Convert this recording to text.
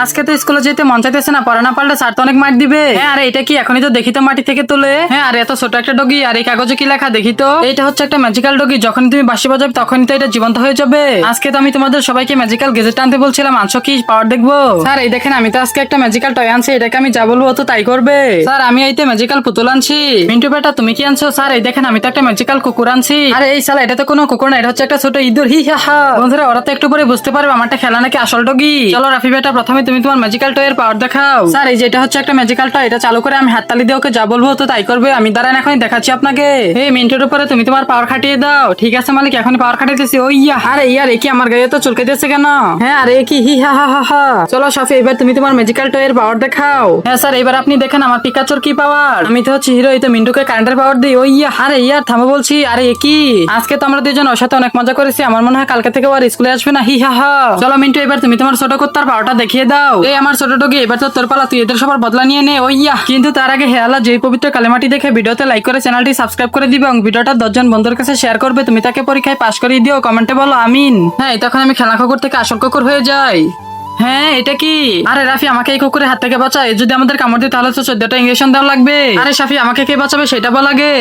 আজকে তো স্কুলে যেতে মন চাইতেছে না, পড়া না পারলে স্যার তো অনেক মার দিবে। হ্যাঁ আরে এটা কি, এখনই তো দেখি তো মাটি থেকে তুলে। হ্যাঁ আরে এত ছোট একটা ডগি, আর এই কাগজে কি লেখা দেখি তো। এটা হচ্ছে একটা ম্যাজিক্যাল ডগি, যখন তুমি বাঁশি বাজাবে তখনই তো এটা জীবন্ত হয়ে যাবে। আজকে তো আমি তোমাদের সবাইকে ম্যাজিক্যাল গেজেট আনতে বলছিলাম, আনছো কি পাওয়ার দেখবো? স্যার এই দেখেন আমি তো আজকে একটা ম্যাজিক্যাল টয় আনছি, এটাকে আমি যা বলবো তো তাই করবে। স্যার আমি এইতে ম্যাজিক্যাল পুতুল আনছি। মিন্টু বেটা তুমি কি আনছো? স্যার এই দেখেন আমি তো একটা ম্যাজিক্যাল কুকুর আনছি। আরে এই সালা এটা তো কোনো কুকুর না, এটা হচ্ছে একটা ছোট ইঁদুর। হি হা হা। বন্ধুরা ওরা তো একটু পরে বুঝতে পারবে আমারটা খেলা নাকি আসল ডগি। চলো রাফি বেটা প্রথমে তুমি তোমার ম্যাজিক্যাল টয় এর পাওয়ার দেখাও। স্যার এই যে এটা হচ্ছে একটা ম্যাজিক্যাল টয়, এটা চালু করে আমি হাততালি দিয়ে ওকে যা বলবো তো তাই করবে। আমি দাঁড়ান এখনই দেখাচ্ছি আপনাকে। এই মিন্টুর উপরে তুমি তোমার পাওয়ার খাটিয়ে দাও। ঠিক আছে মালিক, এখনই পাওয়ার খাটিয়েছি। ওই ইয়া আরে ইয়ার এ কি আমার গায়ে তো চুলকাইতেছে কেন? হ্যাঁ আরে কি হি হা হা হা হা। চলো সাফি এবার তুমি তোমার ম্যাজিক্যাল টয় এর পাওয়ার দেখাও। হ্যাঁ স্যার এবার আপনি দেখেন আমার পিকাচুর কি পাওয়ার। আমি তো হচ্ছে হিরো, এই তো মিন্টুকে কারেন্টের পাওয়ার দিই। ওই ইয়া আরে ইয়ার থামো বলছি। আরে এ কি, আজকে তো আমরা দুজন ওর সাথে অনেক মজা করেছি, আমার মনে হয় কালকে থেকে আর স্কুলে আসবে না। হি হা হা। চলো মিন্টু এবার তুমি তোমার ছোট কুত্তার পাওয়ারটা দেখিয়ে দাও। এই আমার ছোট ডগি এবার তো তোর পালা, তুই এদের সবার বদলা নিয়ে নে। ওই ইয়া কিন্তু তার আগে হে আল্লাহ, যে পবিত্র কালেমাটি দেখে ভিডিওতে লাইক করে চ্যানেলটি সাবস্ক্রাইব করে দিবে এবং ভিডিওটা 10 জন বন্ধুর কাছে শেয়ার করবে। তুমি তাকে পরীক্ষায় পাশ করিয়ে দিও, কমেন্টে বলো আমিন। হ্যাঁ তখন আমি খেলা কুকুর থেকে আসল কুকুর হয়ে যাই। হ্যাঁ এটা কি? আরে রাফি আমাকে এই কুকুরের হাত থেকে বাঁচা, যদি আমাদের কামড় দিই তাহলে তো 14টা ইঞ্জেকশন দেওয়া লাগবে। আরে সাফি আমাকে কে বাঁচাবে সেটা বল আগে।